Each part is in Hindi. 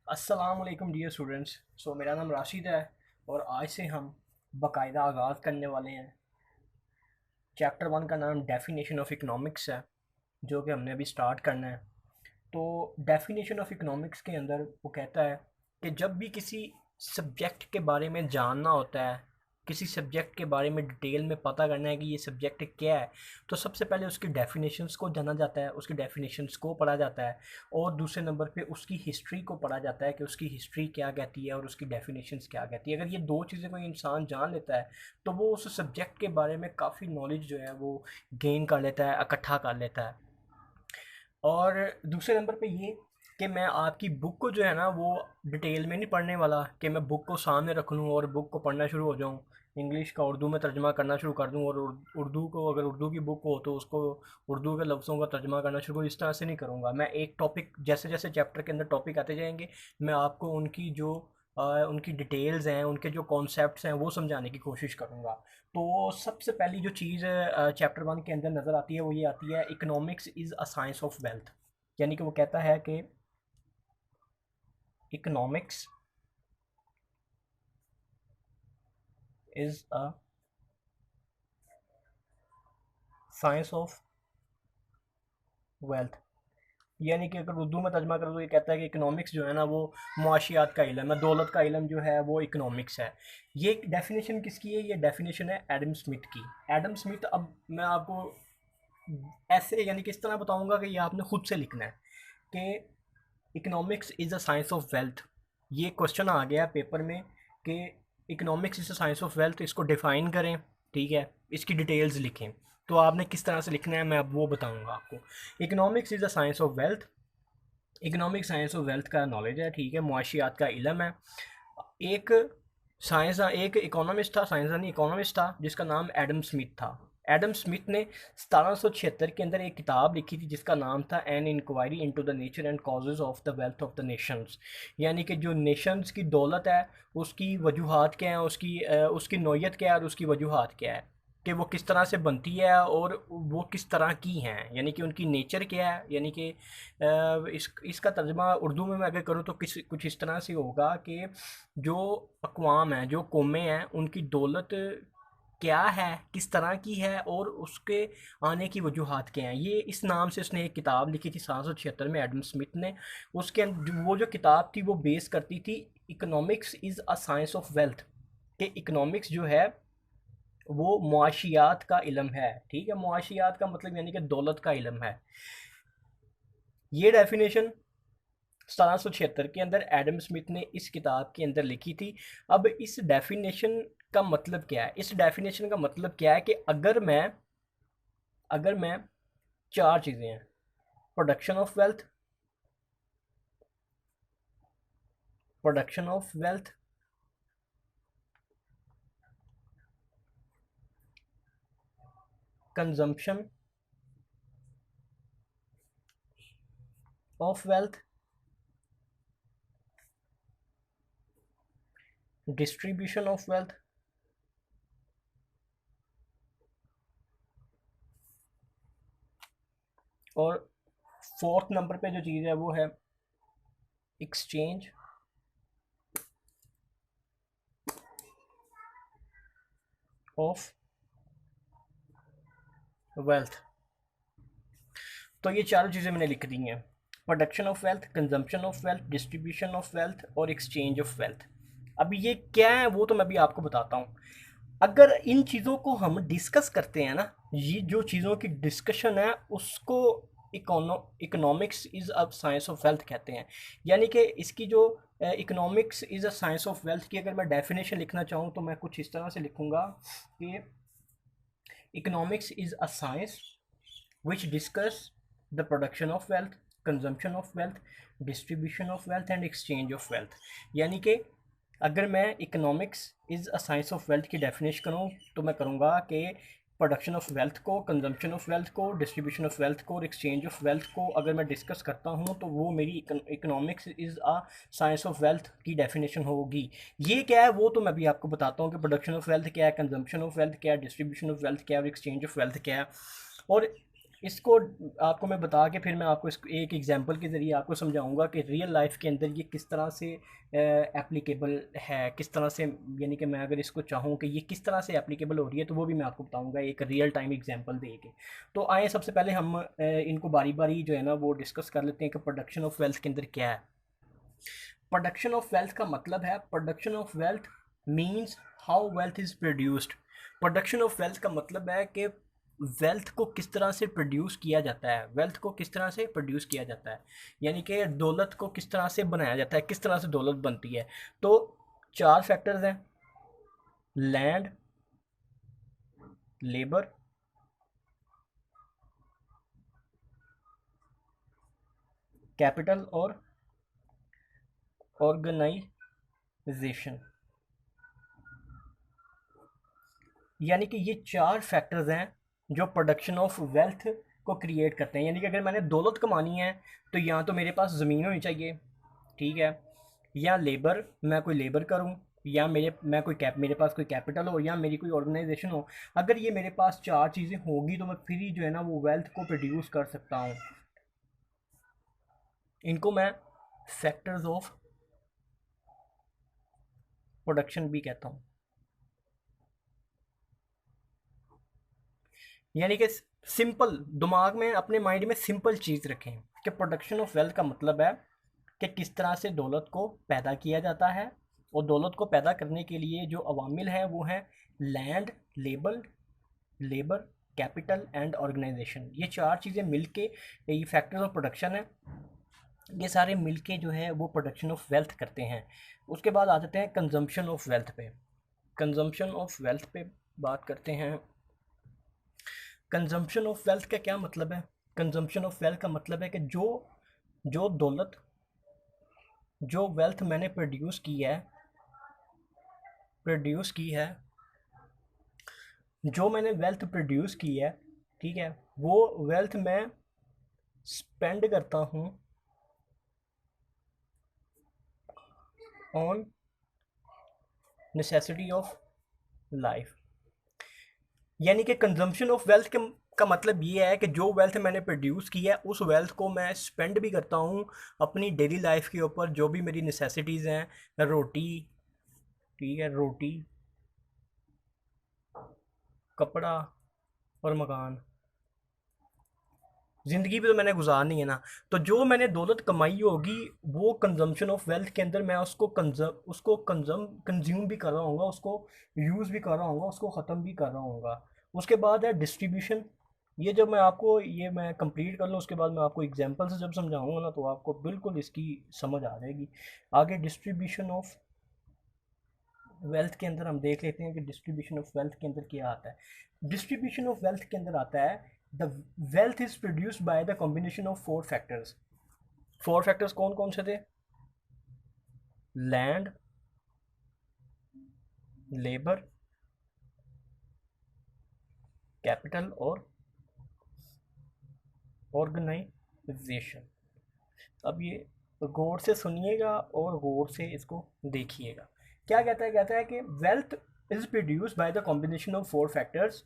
अस्सलाम वालेकुम डियर स्टूडेंट्स। मेरा नाम राशिद है और आज से हम बाकायदा आगाज़ करने वाले हैं। चैप्टर 1 का नाम डेफिनेशन ऑफ इकनॉमिक्स है, जो कि हमने अभी स्टार्ट करना है। तो डेफिनेशन ऑफ इकनॉमिक्स के अंदर वो कहता है कि जब भी किसी सब्जेक्ट के बारे में जानना होता है, किसी सब्जेक्ट के बारे में डिटेल में पता करना है कि ये सब्जेक्ट क्या है, तो सबसे पहले उसकी डेफिनेशंस को जाना जाता है, उसकी डेफिनेशंस को पढ़ा जाता है। और दूसरे नंबर पे उसकी हिस्ट्री को पढ़ा जाता है कि उसकी हिस्ट्री क्या कहती है और उसकी डेफिनेशंस क्या कहती है। अगर ये दो चीज़ें कोई इंसान जान लेता है तो वो उस सब्जेक्ट के बारे में काफ़ी नॉलेज जो है वो गेन कर लेता है, इकट्ठा कर लेता है। और दूसरे नंबर पे ये कि मैं आपकी बुक को जो है ना वो डिटेल में नहीं पढ़ने वाला कि मैं बुक को सामने रख लूँ और बुक को पढ़ना शुरू हो जाऊँ, इंग्लिश का उर्दू में तर्जमा करना शुरू कर दूँ और उर्दू को, अगर उर्दू की बुक हो तो उसको उर्दू के लफ्ज़ों का तर्जमा करना शुरू करूँ। इस तरह से नहीं करूँगा। मैं एक टॉपिक, जैसे जैसे चैप्टर के अंदर टॉपिक आते जाएंगे, मैं आपको उनकी जो उनकी डिटेल्स हैं, उनके जो कॉन्सेप्ट्स हैं वो समझाने की कोशिश करूँगा। तो सबसे पहली जो चीज़ चैप्टर 1 के अंदर नज़र आती है वो ये आती है, economics is a science of wealth. यानी कि वो कहता है कि economics is a science of wealth. यानी कि अगर उर्दू में तर्जमा करो तो ये कहता है कि इकोनॉमिक्स जो है ना वो मुआशियात का इलम है, दौलत का इलम जो है वो इकोनॉमिक्स है। ये डेफिनेशन किसकी है? ये डेफिनेशन है एडम स्मिथ की। एडम स्मिथ, अब मैं आपको ऐसे यानी कि इस तरह बताऊंगा कि ये आपने खुद से लिखना है कि economics is a science of wealth. ये क्वेश्चन आ गया पेपर में कि economics is a science of wealth, इसको डिफ़ाइन करें, ठीक है, इसकी डिटेल्स लिखें। तो आपने किस तरह से लिखना है मैं अब वो बताऊंगा आपको। Economics is a science of wealth. Economic science of wealth का नॉलेज है, ठीक है, मुआशियात का इलम है। एक एक इकोनॉमिस्ट था, साइंसदानी इकोनॉमिस्ट था जिसका नाम एडम स्मिथ था। एडम स्मिथ ने 1776 के अंदर एक किताब लिखी थी जिसका नाम था an inquiry into the nature and causes of the wealth of the nations. यानी कि जो नेशंस की दौलत है उसकी वजूहात क्या है, उसकी नौयत क्या है और उसकी वजूहात क्या है, कि वो किस तरह से बनती है और वो किस तरह की हैं, यानी कि उनकी नेचर क्या है। यानी कि इसका तर्जमा उर्दू में मैं अगर करूँ तो कुछ इस तरह से होगा कि जो अक़वाम हैं, जो कौमें हैं, उनकी दौलत क्या है, किस तरह की है और उसके आने की वजूहात क्या हैं। ये इस नाम से उसने एक किताब लिखी थी 1776 में, एडम स्मिथ ने। वो जो किताब थी वो बेस करती थी economics is a science of wealth, कि इकोनॉमिक्स जो है वो मुआशियात का इलम है, ठीक है। मुआशियात का मतलब यानी कि दौलत का इलम है। ये डेफिनेशन 1776 के अंदर एडम स्मिथ ने इस किताब के अंदर लिखी थी। अब इस डेफिनेशन का मतलब क्या है? इस डेफिनेशन का मतलब क्या है कि अगर मैं चार चीज़ें हैं, production of wealth, production of wealth, consumption of wealth, distribution of wealth, और फोर्थ नंबर पे जो चीज़ है वो है एक्सचेंज ऑफ वेल्थ। तो ये चारों चीज़ें मैंने लिख दी हैं, production of wealth, consumption of wealth, distribution of wealth और एक्सचेंज ऑफ वेल्थ। अभी ये क्या है वो तो मैं भी आपको बताता हूँ। अगर इन चीज़ों को हम डिस्कस करते हैं ना, ये जो चीज़ों की डिस्कशन है उसको economics is a science of wealth कहते हैं। यानी कि इसकी जो economics is a science of wealth की अगर मैं डेफिनेशन लिखना चाहूँ तो मैं कुछ इस तरह से लिखूँगा कि economics is a science which discuss the production of wealth, consumption of wealth, distribution of wealth and exchange of wealth। यानी कि अगर मैं economics is a science of wealth की डेफिनेशन करूँ तो मैं करूँगा कि प्रोडक्शन ऑफ वेल्थ को, कंजम्पशन ऑफ वेल्थ को, डिस्ट्रीब्यूशन ऑफ वेल्थ को और एक्सचेंज ऑफ वेल्थ को अगर मैं डिस्कस करता हूँ तो वो मेरी economics is a science of wealth की डेफिनेशन होगी। ये क्या है वो तो मैं भी आपको बताता हूँ कि प्रोडक्शन ऑफ वेल्थ क्या है, कंजम्पशन ऑफ वेल्थ क्या है, डिस्ट्रीब्यूशन ऑफ वेल्थ क्या है और एक्सचेंज ऑफ वेल्थ क्या है। और इसको आपको मैं बता के फिर मैं आपको इसको एक एग्जांपल के ज़रिए आपको समझाऊंगा कि रियल लाइफ के अंदर ये किस तरह से एप्लीकेबल है, किस तरह से, यानी कि मैं अगर इसको चाहूँ कि ये किस तरह से एप्लीकेबल हो रही है तो वो भी मैं आपको बताऊंगा एक रियल टाइम एग्जांपल दे के। तो आए सबसे पहले हम इनको बारी बारी जो है ना वो डिस्कस कर लेते हैं कि प्रोडक्शन ऑफ वेल्थ के अंदर क्या है। प्रोडक्शन ऑफ वेल्थ का मतलब है, production of wealth means how wealth is produced. Production of wealth का मतलब है कि वेल्थ को किस तरह से प्रोड्यूस किया जाता है, वेल्थ को किस तरह से प्रोड्यूस किया जाता है, यानी कि दौलत को किस तरह से बनाया जाता है, किस तरह से दौलत बनती है। तो चार फैक्टर्स हैं, लैंड, लेबर, कैपिटल और ऑर्गेनाइजेशन। यानी कि ये चार फैक्टर्स हैं जो प्रोडक्शन ऑफ वेल्थ को क्रिएट करते हैं। यानी कि अगर मैंने दौलत कमानी है तो या तो मेरे पास ज़मीन होनी चाहिए, ठीक है, या लेबर, मैं कोई लेबर करूं, या मेरे पास कोई कैपिटल हो, या मेरी कोई ऑर्गेनाइजेशन हो। अगर ये मेरे पास चार चीज़ें होंगी तो मैं फिर ही जो है ना वो वेल्थ को प्रोड्यूस कर सकता हूँ। इनको मैं फैक्टर्स ऑफ प्रोडक्शन भी कहता हूँ। यानी कि सिंपल दिमाग में अपने माइंड में सिंपल चीज़ रखें कि प्रोडक्शन ऑफ वेल्थ का मतलब है कि किस तरह से दौलत को पैदा किया जाता है, और दौलत को पैदा करने के लिए जो अवामिल हैं वो हैं land, labour, capital and organisation. ये चार चीज़ें मिलके ये फैक्टर्स ऑफ प्रोडक्शन है, ये सारे मिलके जो है वो प्रोडक्शन ऑफ वेल्थ करते हैं। उसके बाद आ जाते हैं कंजम्पशन ऑफ वेल्थ पे। कंजम्पशन ऑफ वेल्थ पे बात करते हैं। कंजम्पशन ऑफ वेल्थ का क्या मतलब है? कंजम्पशन ऑफ वेल्थ का मतलब है कि जो जो दौलत, जो वेल्थ मैंने प्रोड्यूस की है, जो मैंने वेल्थ प्रोड्यूस की है, ठीक है, वो वेल्थ मैं स्पेंड करता हूँ ऑन नेसेसिटी ऑफ लाइफ। यानी कि कंजम्पशन ऑफ वेल्थ के का मतलब ये है कि जो वेल्थ मैंने प्रोड्यूस की है उस वेल्थ को मैं स्पेंड भी करता हूँ अपनी डेली लाइफ के ऊपर, जो भी मेरी नेसेसिटीज़ हैं, रोटी, ठीक है, रोटी, कपड़ा और मकान, ज़िंदगी भी तो मैंने गुजारनी है ना। तो जो मैंने दौलत कमाई होगी वो कंजम्पशन ऑफ वेल्थ के अंदर मैं उसको कंज्यूम भी कर रहा हूँगा, उसको यूज़ भी कर रहा हूँगा, उसको ख़त्म भी कर रहा हूँगा। उसके बाद है डिस्ट्रीब्यूशन। ये जब मैं आपको ये मैं कंप्लीट कर लूँ उसके बाद मैं आपको एग्जांपल से जब समझाऊंगा ना तो आपको बिल्कुल इसकी समझ आ जाएगी। आगे डिस्ट्रीब्यूशन ऑफ वेल्थ के अंदर हम देख लेते हैं कि डिस्ट्रीब्यूशन ऑफ वेल्थ के अंदर क्या आता है। डिस्ट्रीब्यूशन ऑफ वेल्थ के अंदर आता है the wealth is produced by the combination of four factors. Four factors कौन कौन से थे? लैंड, लेबर, कैपिटल और ऑर्गेनाइजेशन। अब ये गौर से सुनिएगा और गौर से इसको देखिएगा। क्या कहता है? कहता है कि wealth is produced by the combination of four factors,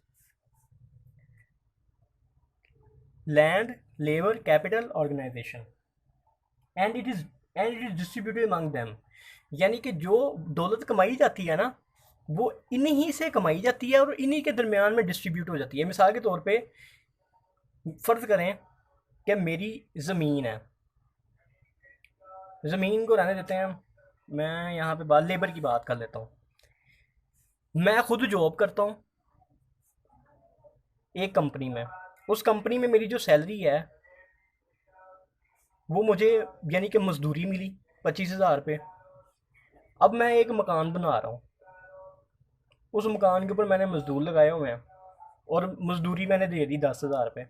land, labour, capital, organisation, and it is distributed among them. यानी कि जो दौलत कमाई जाती है ना वो इन्हीं से कमाई जाती है और इन्हीं के दरमियान में डिस्ट्रीब्यूट हो जाती है। मिसाल के तौर पे फ़र्ज़ करें कि मेरी ज़मीन है, ज़मीन को रहने देते हैं, मैं यहाँ पे बात लेबर की बात कर लेता हूँ। मैं खुद जॉब करता हूँ एक कंपनी में, उस कंपनी में मेरी जो सैलरी है वो मुझे, यानी कि मजदूरी मिली 25,000 रुपये। अब मैं एक मकान बना रहा हूँ, उस मकान के ऊपर मैंने मजदूर लगाए हुए हैं और मजदूरी मैंने दे दी 10,000 रुपये।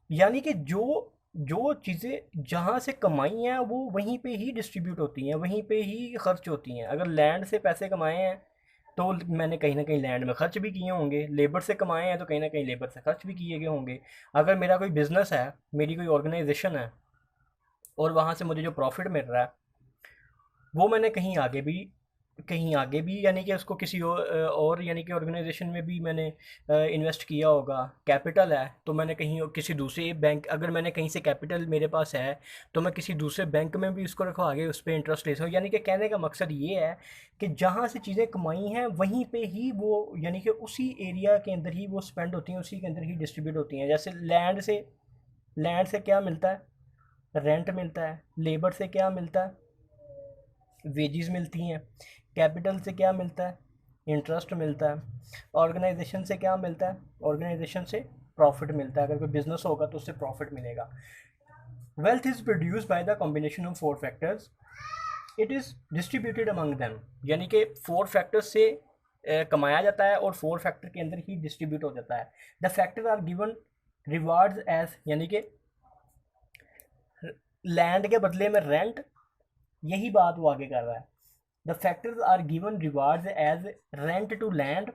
यानी कि जो जो चीज़ें जहाँ से कमाई हैं वो वहीं पे ही डिस्ट्रीब्यूट होती हैं, वहीं पे ही खर्च होती हैं। अगर लैंड से पैसे कमाए हैं तो मैंने कहीं ना कहीं लैंड में खर्च भी किए होंगे, लेबर से कमाए हैं तो कहीं ना कहीं लेबर से खर्च भी किए गए होंगे। अगर मेरा कोई बिज़नेस है, मेरी कोई ऑर्गेनाइजेशन है और वहाँ से मुझे जो प्रॉफिट मिल रहा है वो मैंने कहीं आगे भी कहीं आगे भी यानी कि उसको किसी और यानी कि ऑर्गेनाइजेशन में भी मैंने इन्वेस्ट किया होगा। कैपिटल है तो मैंने कहीं किसी दूसरे बैंक, अगर मैंने कहीं से कैपिटल मेरे पास है तो मैं किसी दूसरे बैंक में भी उसको रखवा के उस पर इंटरेस्ट ले सकूँ। यानी कि कहने का मकसद ये है कि जहाँ से चीज़ें कमाई हैं वहीं पे ही वो यानी कि उसी एरिया के अंदर ही वो स्पेंड होती हैं, उसी के अंदर ही डिस्ट्रीब्यूट होती हैं। जैसे लैंड से क्या मिलता है? रेंट मिलता है। लेबर से क्या मिलता है? वेजेस मिलती हैं। कैपिटल से क्या मिलता है? इंटरेस्ट मिलता है। ऑर्गेनाइजेशन से क्या मिलता है? ऑर्गेनाइजेशन से प्रॉफिट मिलता है। अगर कोई बिजनेस होगा तो उससे प्रॉफिट मिलेगा। Wealth is produce by the combination of four factors, it is distributed among them. यानी कि फोर फैक्टर्स से कमाया जाता है और फोर फैक्टर के अंदर ही डिस्ट्रीब्यूट हो जाता है। The factor are given rewards as, यानी कि लैंड के बदले में रेंट, यही बात वो आगे कर रहा है। The factors are given rewards as rent to land,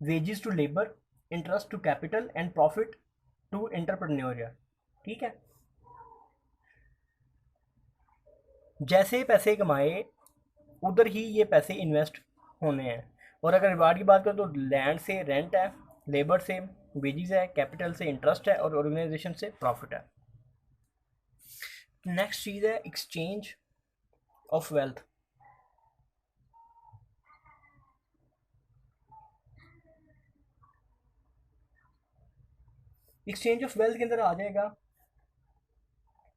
wages to labour, interest to capital and profit to entrepreneur. ठीक है। जैसे पैसे कमाए उधर ही ये पैसे इन्वेस्ट होने हैं। और अगर रिवार्ड की बात करें तो लैंड से रेंट है, लेबर से वेजेस है, कैपिटल से इंटरेस्ट है और ऑर्गेनाइजेशन से प्रॉफिट है। नेक्स्ट चीज़ है exchange of wealth. Exchange of wealth के अंदर आ जाएगा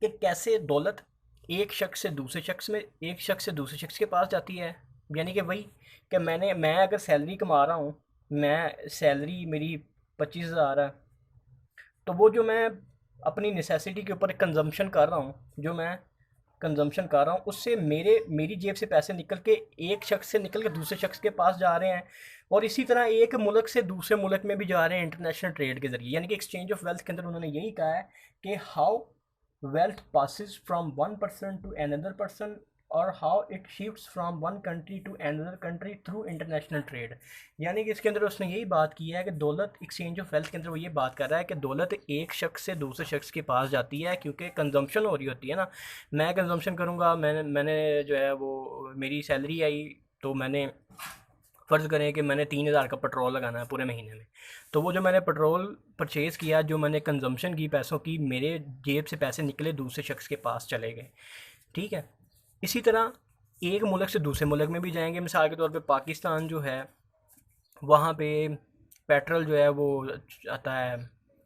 कि कैसे दौलत एक शख्स से दूसरे शख्स के पास जाती है। यानी कि वही कि मैं अगर सैलरी कमा रहा हूँ, मैं सैलरी मेरी 25,000 है, तो वो जो मैं अपनी नेसेसिटी के ऊपर कंजम्पशन कर रहा हूँ, जो मैं कंजम्पशन कर रहा हूँ उससे मेरी जेब से पैसे निकल के एक शख्स से निकल के दूसरे शख्स के पास जा रहे हैं। और इसी तरह एक मुल्क से दूसरे मुल्क में भी जा रहे हैं इंटरनेशनल ट्रेड के ज़रिए। यानी कि एक्सचेंज ऑफ वेल्थ के अंदर उन्होंने यही कहा है कि how wealth passes from one person to another person, और how it shifts from one country to another country through international trade। यानी कि इसके अंदर उसने यही बात की है कि दौलत, एक्सचेंज ऑफ वेल्थ के अंदर वो ये बात कर रहा है कि दौलत एक शख्स से दूसरे शख्स के पास जाती है क्योंकि कंजम्पशन हो रही होती है ना। मैं कंजम्पशन करूँगा, मैंने जो है वो मेरी सैलरी आई, तो मैंने फ़र्ज़ करें कि मैंने 3,000 का पेट्रोल लगाना है पूरे महीने में, तो वो जो मैंने पेट्रोल परचेज़ किया, जो मैंने कंजम्पशन की पैसों की, मेरे जेब से पैसे निकले दूसरे शख्स के पास चले गए। ठीक है। इसी तरह एक मुल्क से दूसरे मुल्क में भी जाएंगे। मिसाल के तौर पे पाकिस्तान जो है वहाँ पे पेट्रोल जो है वो आता है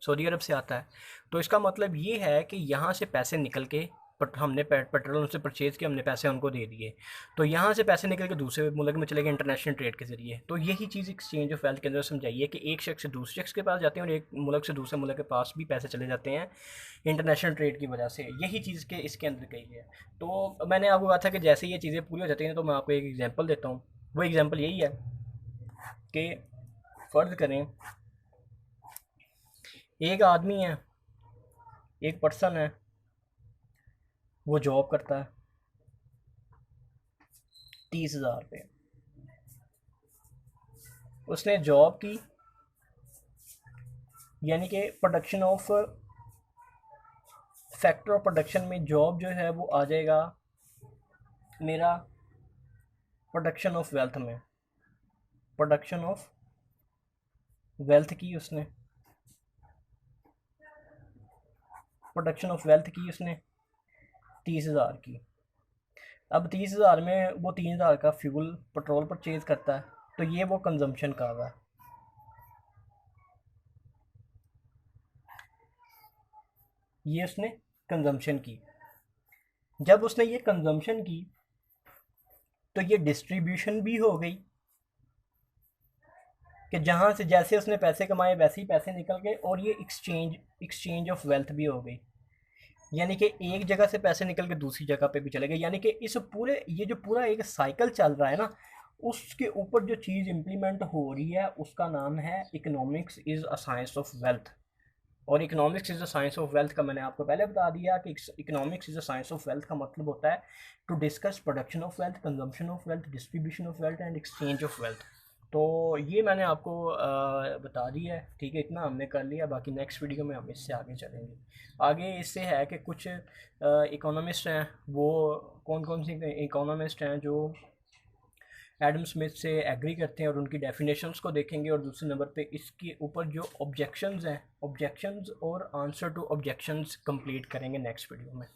सऊदी अरब से आता है। तो इसका मतलब ये है कि यहाँ से पैसे निकल के हमने पेट्रोल उनसे परचेज़ किया, हमने पैसे उनको दे दिए, तो यहाँ से पैसे निकल के दूसरे मुल्क में चले गए इंटरनेशनल ट्रेड के ज़रिए। तो यही चीज़ एक्सचेंज ऑफ वेल्थ के अंदर समझाइए कि एक शख्स से दूसरे शख्स के पास जाते हैं और एक मुल्क से दूसरे मुल्क के पास भी पैसे चले जाते हैं इंटरनेशनल ट्रेड की वजह से। यही चीज़ के इसके अंदर कही है। तो मैंने आपको कहा था कि जैसे ये चीज़ें पूरी हो जाती हैं तो मैं आपको एक एग्जांपल देता हूँ। वो एग्जांपल यही है कि फ़र्ज़ करें एक आदमी है, एक पर्सन है, वो जॉब करता है 30,000 पे। उसने जॉब की, यानी कि production of factor of production में जॉब जो है वो आ जाएगा मेरा प्रोडक्शन ऑफ वेल्थ में। प्रोडक्शन ऑफ वेल्थ की उसने, प्रोडक्शन ऑफ वेल्थ की उसने 30,000 की। अब 30,000 में वो 3,000 का फ्यूल पेट्रोल परचेज करता है, तो ये वो कंजम्पशन कर रहा है, ये उसने कंजम्पशन की। जब उसने ये कंजम्पशन की तो ये डिस्ट्रीब्यूशन भी हो गई कि जहाँ से जैसे उसने पैसे कमाए वैसे ही पैसे निकल गए, और ये एक्सचेंज ऑफ वेल्थ भी हो गई। यानी कि एक जगह से पैसे निकल के दूसरी जगह पे भी चले गए। यानी कि इस पूरे ये जो पूरा एक साइकिल चल रहा है ना, उसके ऊपर जो चीज़ इम्प्लीमेंट हो रही है उसका नाम है economics is a science of wealth. और economics is the science of wealth का मैंने आपको पहले बता दिया कि economics is the science of wealth का मतलब होता है to discuss production of wealth, consumption of wealth, distribution of wealth and exchange of wealth. तो ये मैंने आपको बता दिया है। ठीक है, इतना हमने कर लिया, बाकी नेक्स्ट वीडियो में हम इससे आगे चलेंगे। आगे इससे है कि कुछ इकोनॉमिस्ट हैं, वो कौन कौन सी इकोनॉमिस्ट हैं जो एडम स्मिथ से एग्री करते हैं और उनकी डेफिनेशंस को देखेंगे, और दूसरे नंबर पे इसके ऊपर जो ऑब्जेक्शंस हैं, ऑब्जेक्शंस और आंसर टू ऑब्जेक्शंस कंप्लीट करेंगे नेक्स्ट वीडियो में।